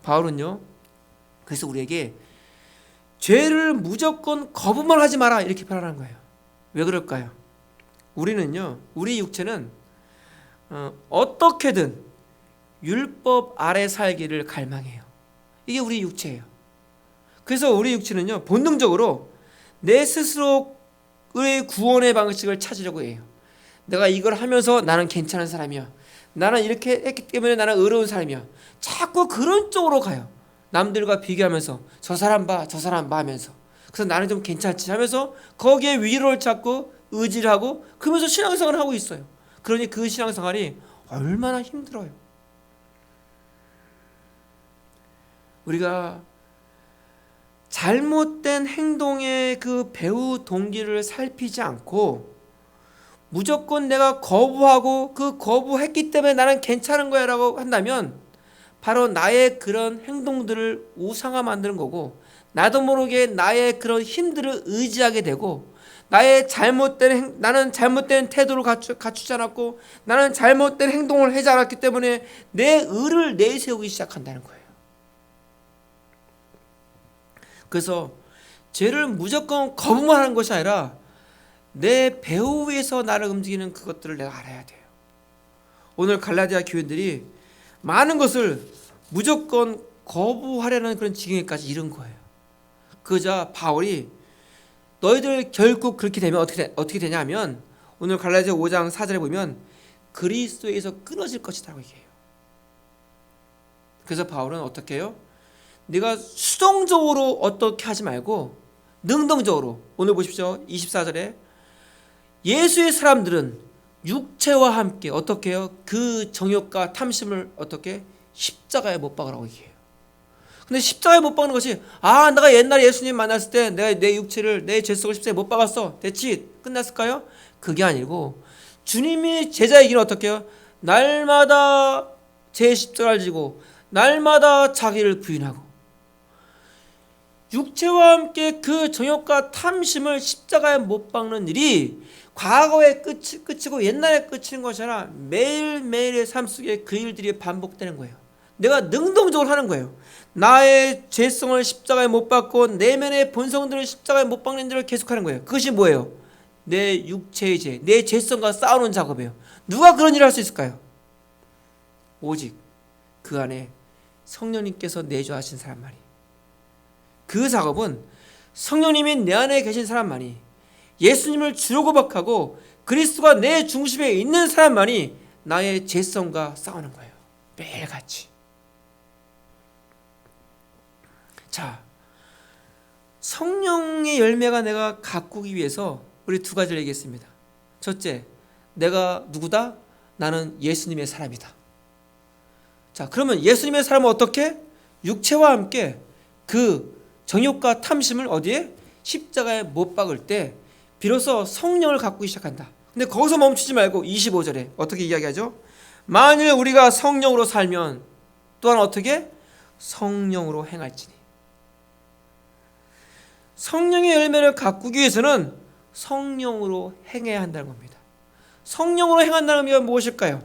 바울은요 그래서 우리에게 죄를 무조건 거부만 하지 마라 이렇게 표현하는 거예요. 왜 그럴까요? 우리는요, 우리 육체는 어떻게든 율법 아래 살기를 갈망해요. 이게 우리 육체예요. 그래서 우리 육체는요 본능적으로 내 스스로의 구원의 방식을 찾으려고 해요. 내가 이걸 하면서 나는 괜찮은 사람이야, 나는 이렇게 했기 때문에 나는 의로운 사람이야, 자꾸 그런 쪽으로 가요. 남들과 비교하면서 저 사람 봐 하면서, 그래서 나는 좀 괜찮지 하면서 거기에 위로를 찾고 의지를 하고 그러면서 신앙생활을 하고 있어요. 그러니 그 신앙생활이 얼마나 힘들어요. 우리가 잘못된 행동의 그 배후 동기를 살피지 않고 무조건 내가 거부하고 그 거부했기 때문에 나는 괜찮은 거야 라고 한다면 바로 나의 그런 행동들을 우상화 만드는 거고, 나도 모르게 나의 그런 힘들을 의지하게 되고, 나는 잘못된 태도를 갖추지 않았고 나는 잘못된 행동을 하지 않았기 때문에 내 의를 내세우기 시작한다는 거예요. 그래서 죄를 무조건 거부만 하는 것이 아니라 내 배후에서 나를 움직이는 그것들을 내가 알아야 돼요. 오늘 갈라디아 교인들이 많은 무조건 거부하려는 그런 지경에까지 이른 거예요. 그러자 바울이 너희들 결국 그렇게 되면 어떻게 되냐면, 오늘 갈라디아 5장 4절에 보면 그리스도에서 끊어질 것이라고 얘기해요. 그래서 바울은 어떻게 해요? 네가 수동적으로 어떻게 하지 말고 능동적으로, 오늘 보십시오 24절에 예수의 사람들은 육체와 함께 어떻게 해요? 그 정욕과 탐심을 어떻게? 십자가에 못 박으라고 얘기해요. 근데 십자가에 못 박는 것이 내가 옛날에 예수님 만났을 때 내가 내 육체를, 내 죄성을 십자가에 못 박았어, 됐지, 끝났을까요? 그게 아니고 주님이 제자의 길은 어떻게 해요? 날마다 제 십자가를 지고 날마다 자기를 부인하고 육체와 함께 그 정욕과 탐심을 십자가에 못 박는 일이 과거의 끝이고 옛날의 끝인 것이 아니라 매일매일의 삶 속에 그 일들이 반복되는 거예요. 내가 능동적으로 하는 거예요. 나의 죄성을 십자가에 못 박고 내면의 본성들을 십자가에 못 박는 일을 계속하는 거예요. 그것이 뭐예요? 내 육체의 죄, 내 죄성과 싸우는 작업이에요. 누가 그런 일을 할 수 있을까요? 오직 그 안에 성령님께서 내주하신 사람만이. 그 작업은 성령님이 내 안에 계신 사람만이, 예수님을 주로 고백하고 그리스도가 내 중심에 있는 사람만이 나의 죄성과 싸우는 거예요. 매일같이. 자, 성령의 열매가 내가 가꾸기 위해서 우리 두 가지를 얘기했습니다. 첫째, 내가 누구다? 나는 예수님의 사람이다. 자, 그러면 예수님의 사람은 어떻게? 육체와 함께 그 정욕과 탐심을 어디에? 십자가에 못 박을 때 비로소 성령을 갖기 시작한다. 근데 거기서 멈추지 말고 25절에 어떻게 이야기하죠? 만일 우리가 성령으로 살면 또한 어떻게? 성령으로 행할지니. 성령의 열매를 가꾸기 위해서는 성령으로 행해야 한다는 겁니다. 성령으로 행한다는 의미가 무엇일까요?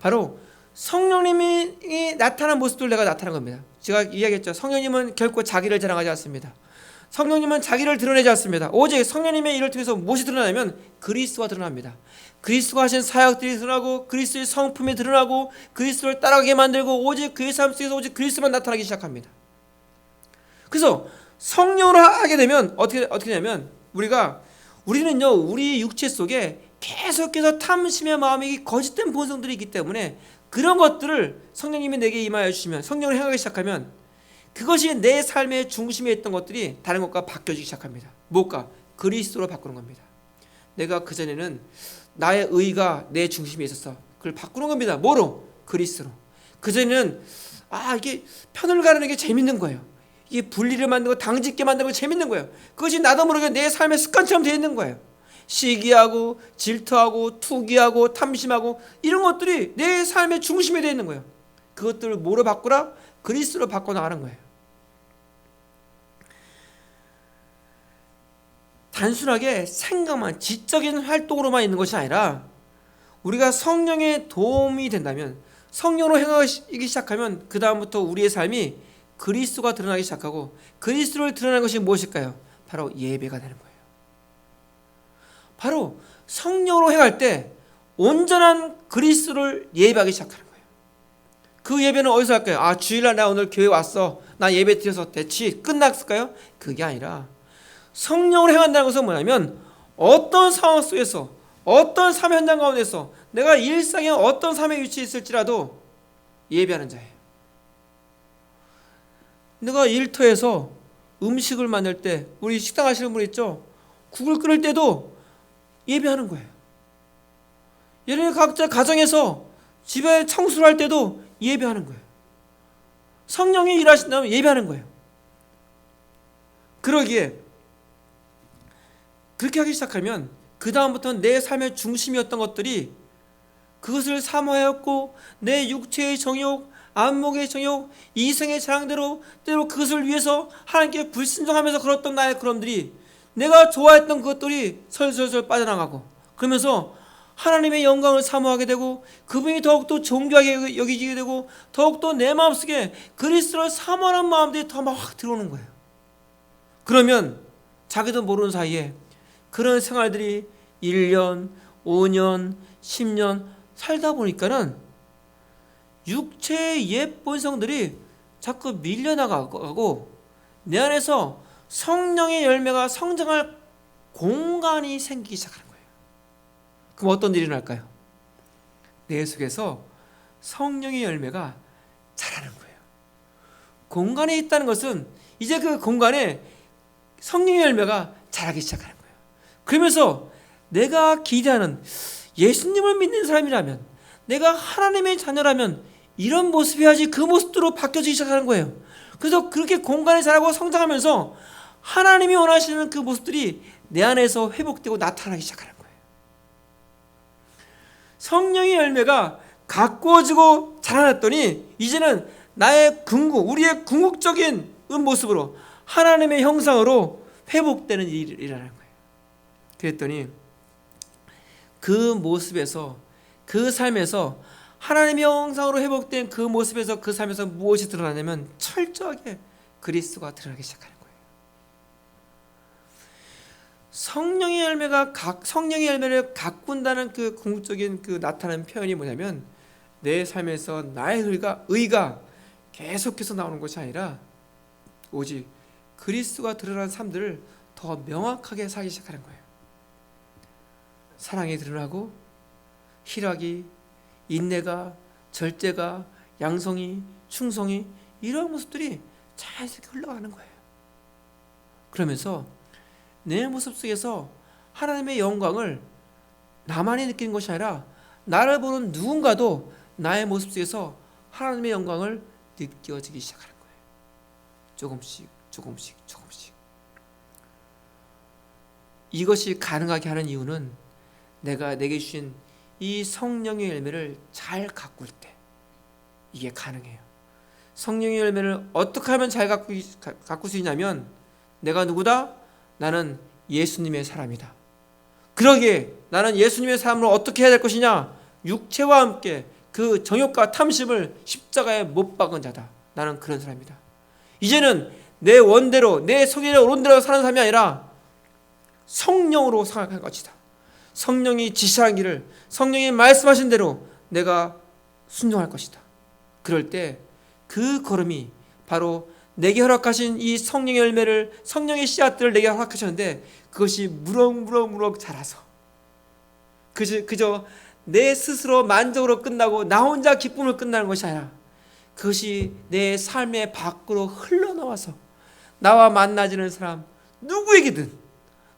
바로 성령님이 나타난 모습들 내가 나타난 겁니다. 제가 이야기했죠. 성령님은 결코 자기를 자랑하지 않습니다. 성령님은 자기를 드러내지 않습니다. 오직 성령님의 일을 통해서 무엇이 드러나냐면 그리스도가 드러납니다. 그리스도가 하신 사역들이 드러나고 그리스도의 성품이 드러나고 그리스도를 따라가게 만들고 오직 그의 삶 속에서 오직 그리스도만 나타나기 시작합니다. 그래서 성령으로 하게 되면 어떻게 되냐면 우리는요 우리 육체 속에 계속해서 탐심의 마음이 거짓된 본성들이 있기 때문에 그런 것들을 성령님이 내게 임하여 주시면 성령을 행하기 시작하면 그것이 내 삶의 중심에 있던 것들이 다른 것과 바뀌어지기 시작합니다. 뭘까? 그리스도로 바꾸는 겁니다. 내가 그전에는 나의 의가 내 중심에 있었어. 그걸 바꾸는 겁니다. 뭐로? 그리스도로. 그전에는 이게 편을 가르는 게 재밌는 거예요. 이게 분리를 만들고 당짓게 만들고 재밌는 거예요. 그것이 나도 모르게 내 삶의 습관처럼 되어 있는 거예요. 시기하고 질투하고 투기하고 탐심하고 이런 것들이 내 삶의 중심에 되어 있는 거예요. 그것들을 뭐로 바꾸라? 그리스도로 바꿔 나가는 거예요. 단순하게 생각만 지적인 활동으로만 있는 것이 아니라 우리가 성령의 도움이 된다면 성령으로 행하기 시작하면 그 다음부터 우리의 삶이 그리스도가 드러나기 시작하고 그리스도를 드러내는 것이 무엇일까요? 바로 예배가 되는 거예요. 바로 성령으로 행할 때 온전한 그리스도를 예배하기 시작하는 거예요. 그 예배는 어디서 할까요? 주일날 나 오늘 교회 왔어. 나 예배 드려서 대치 끝났을까요? 그게 아니라 성령으로 행한다는 것은 뭐냐면 어떤 상황 속에서 어떤 삶 현장 가운데서 내가 일상의 어떤 삶의 위치에 있을지라도 예배하는 자예요. 내가 일터에서 음식을 만들 때 우리 식당 하시는 분 있죠? 국을 끓일 때도 예배하는 거예요. 예를 들어 각자 가정에서 집에 청소를 할 때도 예배하는 거예요. 성령이 일하신다면 예배하는 거예요. 그러기에 그렇게 하기 시작하면 그 다음부터는 내 삶의 중심이었던 것들이 그것을 사모하였고 내 육체의 정욕, 안목의 정욕, 이생의 자랑대로 때로 그것을 위해서 하나님께 불순종하면서 걸었던 나의 걸음들이 내가 좋아했던 그것들이 설설설 빠져나가고 그러면서 하나님의 영광을 사모하게 되고 그분이 더욱더 존귀하게 여기지게 되고 더욱더 내 마음속에 그리스도를 사모하는 마음들이 더 막 확 들어오는 거예요. 그러면 자기도 모르는 사이에 그런 생활들이 1년, 5년, 10년 살다 보니까는 육체의 옛 본성들이 자꾸 밀려나가고 내 안에서 성령의 열매가 성장할 공간이 생기기 시작하는 거예요. 그럼 어떤 일이 날까요? 내 속에서 성령의 열매가 자라는 거예요. 공간에 있다는 것은 이제 그 공간에 성령의 열매가 자라기 시작하는 거예요. 그러면서 내가 기대하는 예수님을 믿는 사람이라면 내가 하나님의 자녀라면 이런 모습이야지 그 모습으로 바뀌어지기 시작하는 거예요. 그래서 그렇게 공간에 자라고 성장하면서 하나님이 원하시는 그 모습들이 내 안에서 회복되고 나타나기 시작하는 거예요. 성령의 열매가 가꾸어지고 자라났더니 이제는 나의 우리의 궁극적인 모습으로 하나님의 형상으로 회복되는 일이 일어나는 거예요. 그랬더니 그 모습에서 그 삶에서 하나님의 형상으로 회복된 그 모습에서 그 삶에서 무엇이 드러나냐면 철저하게 그리스도가 드러나기 시작하는 거예요. 성령의 열매를 가꾼다는 그 궁극적인 그 나타나는 표현이 뭐냐면 내 삶에서 나의 의가 계속해서 나오는 것이 아니라 오직 그리스도가 드러난 삶들을 더 명확하게 살기 시작하는 거예요. 사랑이 드러나고 희락이, 인내가, 절제가, 양성이, 충성이 이런 모습들이 자연스럽게 흘러가는 거예요. 그러면서 내 모습 속에서 하나님의 영광을 나만이 느끼는 것이 아니라 나를 보는 누군가도 나의 모습 속에서 하나님의 영광을 느껴지기 시작하는 거예요. 조금씩 조금씩 조금씩. 이것이 가능하게 하는 이유는 내가 내게 주신 이 성령의 열매를 잘 가꿀 때 이게 가능해요. 성령의 열매를 어떻게 하면 잘 가꿀 수 있냐면, 내가 누구다? 나는 예수님의 사람이다. 그러기에 나는 예수님의 사람으로 어떻게 해야 될 것이냐? 육체와 함께 그 정욕과 탐심을 십자가에 못 박은 자다. 나는 그런 사람이다. 이제는 내 원대로, 내 속에 오른대로 사는 사람이 아니라 성령으로 살아갈 것이다. 성령이 지시한 길을, 성령이 말씀하신 대로 내가 순종할 것이다. 그럴 때 그 걸음이 바로 내게 허락하신 이 성령의 열매를, 성령의 씨앗들을 내게 허락하셨는데, 그것이 무럭무럭 자라서 그저 내 스스로 만족으로 끝나고 나 혼자 기쁨을 끝나는 것이 아니라, 그것이 내 삶의 밖으로 흘러나와서 나와 만나지는 사람 누구에게든,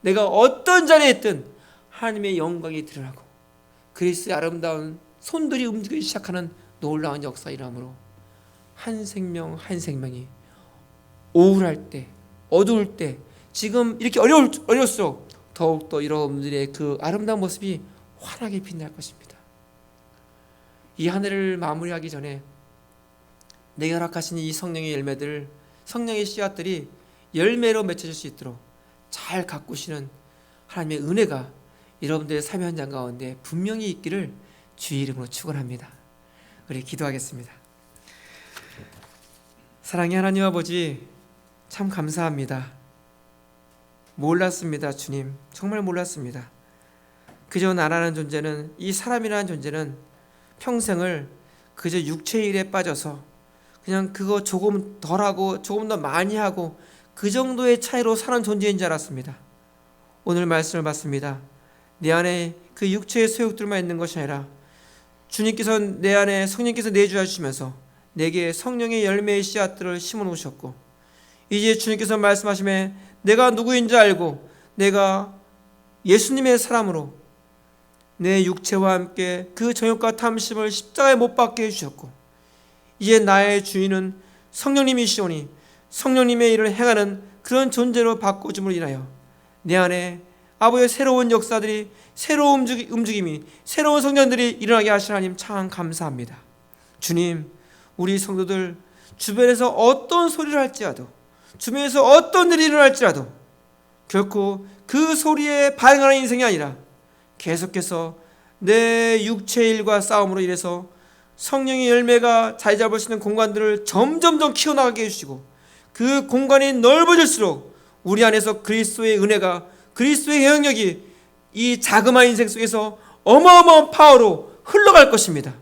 내가 어떤 자리에 있든 하나님의 영광이 드러나고 그리스도의 아름다운 손들이 움직이기 시작하는 놀라운 역사이라므로, 한 생명 한 생명이 우울할 때, 어두울 때, 지금 이렇게 어려울수록 더욱더 여러분들의 그 아름다운 모습이 환하게 빛날 것입니다. 이 한 해를 마무리하기 전에 내게 허락하신 이 성령의 열매들, 성령의 씨앗들이 열매로 맺혀질 수 있도록 잘 가꾸시는 하나님의 은혜가 여러분들의 삶의 현장 가운데 분명히 있기를 주의 이름으로 축원합니다. 우리 기도하겠습니다. 사랑의 하나님 아버지, 참 감사합니다. 몰랐습니다. 주님, 정말 몰랐습니다. 그저 나라는 존재는, 이 사람이라는 존재는 평생을 그저 육체의 일에 빠져서 그냥 그거 조금 덜하고 조금 더 많이 하고 그 정도의 차이로 사는 존재인 줄 알았습니다. 오늘 말씀을 받습니다. 내 안에 그 육체의 소욕들만 있는 것이 아니라 주님께서 내 안에 성령께서 내주하 주시면서 내게 성령의 열매의 씨앗들을 심어 놓으셨고, 이제 주님께서 말씀하시며 내가 누구인지 알고 내가 예수님의 사람으로 내 육체와 함께 그 정욕과 탐심을 십자가에 못 박게 해주셨고, 이제 나의 주인은 성령님이시오니 성령님의 일을 행하는 그런 존재로 바꿔줌을 인하여 내 안에 아버지의 새로운 역사들이, 새로운 움직임이, 새로운 성전들이 일어나게 하신 하나님 참 감사합니다. 주님, 우리 성도들 주변에서 어떤 소리를 할지라도, 주변에서 어떤 일이 일어날지라도 결코 그 소리에 반응하는 인생이 아니라 계속해서 내 육체의 일과 싸움으로 인해서 성령의 열매가 자리 잡을 수 있는 공간들을 점점점 키워나가게 해주시고, 그 공간이 넓어질수록 우리 안에서 그리스도의 은혜가, 그리스도의 영역이 이 자그마한 인생 속에서 어마어마한 파워로 흘러갈 것입니다.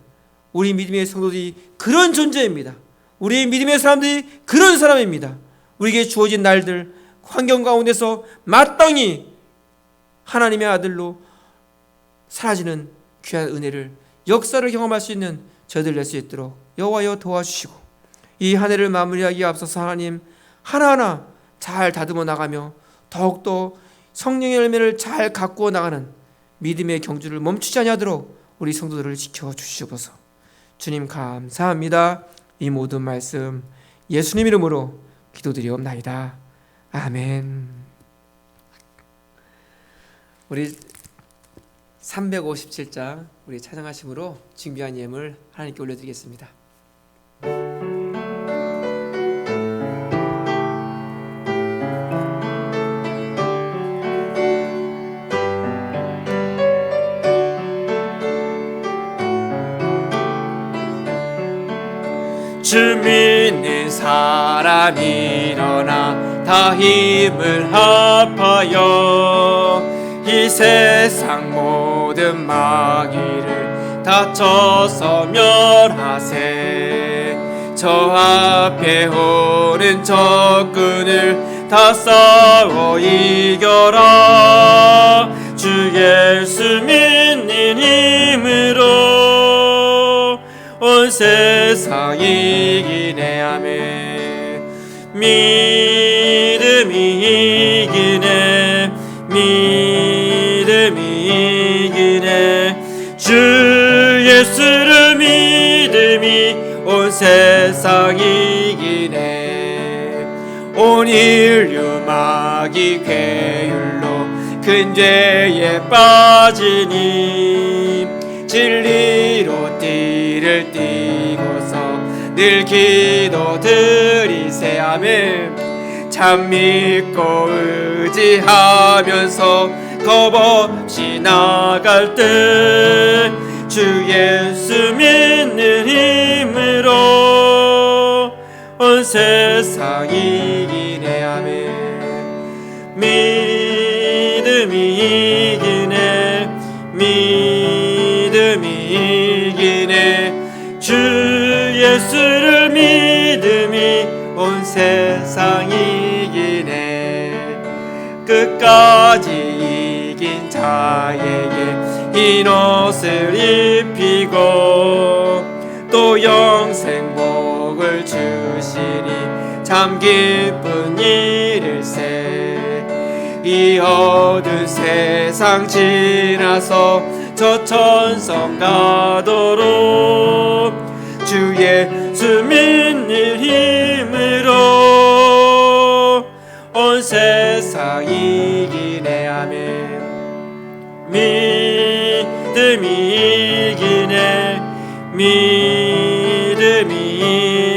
우리 믿음의 성도들이 그런 존재입니다. 우리 믿음의 사람들이 그런 사람입니다. 우리에게 주어진 날들, 환경 가운데서 마땅히 하나님의 아들로 사라지는 귀한 은혜를, 역사를 경험할 수 있는 저희들 될 수 있도록 여호와여 도와주시고, 이 한 해를 마무리하기에 앞서서 하나님 하나하나 잘 다듬어 나가며 더욱더 성령의 열매를 잘 가꾸어 나가는 믿음의 경주를 멈추지 아니하도록 우리 성도들을 지켜주시옵소서. 주님 감사합니다. 이 모든 말씀 예수님 이름으로 기도드리옵나이다. 아멘. 우리 357장 우리 찬양하심으로 준비한 예물 하나님께 올려드리겠습니다. 주 믿는 사람 일어나 다 힘을 합하여 이 세상 모든 마귀를 다쳐서 멸하세. 저 앞에 오는 적군을 다 싸워 이겨라. 주 예수 믿는 힘으로 온 세상 이기네. 아멘. 믿음이 이기네 믿음이 이기네 주 예수를 믿음이 온 세상 이기네 온 인류 마귀 괴율로 큰 죄에 빠지니 진리로 띠를 띠고서 늘 기도 드리세 아멘 참 믿고 의지하면서 겁없이 나갈 때 주 예수 믿는 힘으로 온 세상 이기네 아멘 믿음이 이기네 믿음이 이기네 주 예수를 믿음이 온 세상 이기네 끝까지 이긴 자에게 흰 옷을 입히고 또 영생복을 주시니 참 기쁜 일일세 이 어두운 세상 지나서 저 천성 가도록 주 예수 믿는 힘으로 온 세상 이기네 아멘 믿음이 이기네 믿음이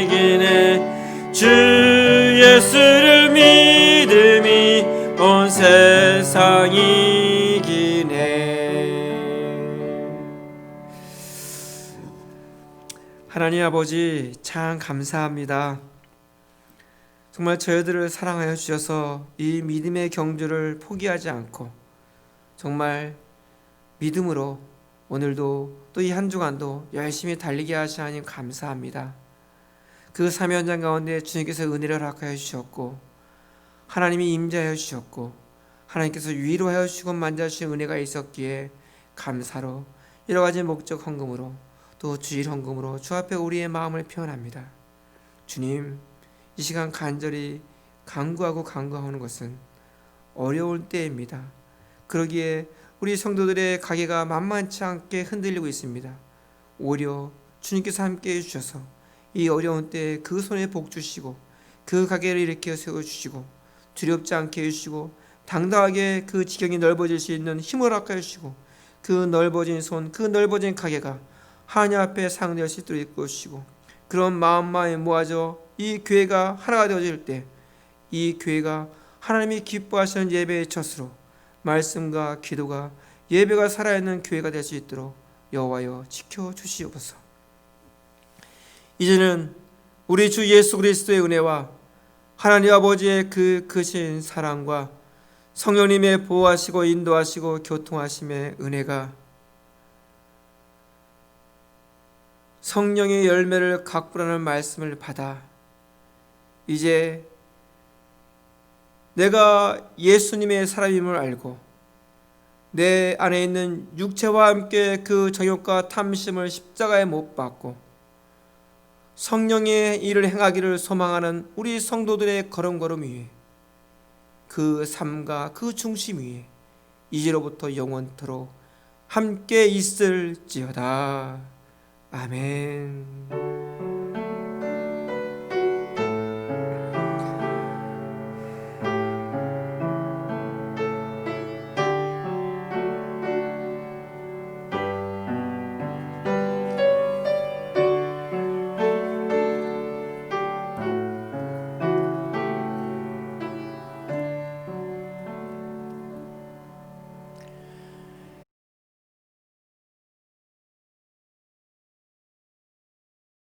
이기네 주 예수를 믿음이 온 세상 이기네 하나님 아버지 참 감사합니다. 정말 저희들을 사랑하여 주셔서 이 믿음의 경주를 포기하지 않고 정말 믿음으로 오늘도 또 이 한 주간도 열심히 달리게 하시 하나님 감사합니다. 그 삶의 현장 가운데 주님께서 은혜를 허락하여 주셨고 하나님이 임재하여 주셨고 하나님께서 위로하여 주시고 만져주신 은혜가 있었기에 감사로 여러 가지 목적 헌금으로 또 주일 헌금으로 주 앞에 우리의 마음을 표현합니다. 주님 이 시간 간절히 간구하는 것은 어려울 때입니다. 그러기에 우리 성도들의 가게가 만만치 않게 흔들리고 있습니다. 오히려 주님께서 함께 해주셔서 이 어려운 때에 그 손에 복 주시고 그 가게를 일으켜 세워주시고 두렵지 않게 해주시고 당당하게 그 지경이 넓어질 수 있는 힘을 허락해 주시고 그 넓어진 손, 그 넓어진 가게가 하나님 앞에 상대할 수 있도록 이끌어 주시고 그런 마음만이 모아져 이 교회가 하나가 되어질 때 이 교회가 하나님이 기뻐하시는 예배의 젖으로 말씀과 기도가 예배가 살아있는 교회가 될 수 있도록 여호와여 지켜주시옵소서. 이제는 우리 주 예수 그리스도의 은혜와 하나님 아버지의 그 크신 사랑과 성령님의 보호하시고 인도하시고 교통하심의 은혜가 성령의 열매를 갖고라는 말씀을 받아 이제 내가 예수님의 사람임을 알고 내 안에 있는 육체와 함께 그 정욕과 탐심을 십자가에 못 박고 성령의 일을 행하기를 소망하는 우리 성도들의 걸음걸음 위에 그 삶과 그 중심 위에 이제로부터 영원토록 함께 있을지어다. 아멘.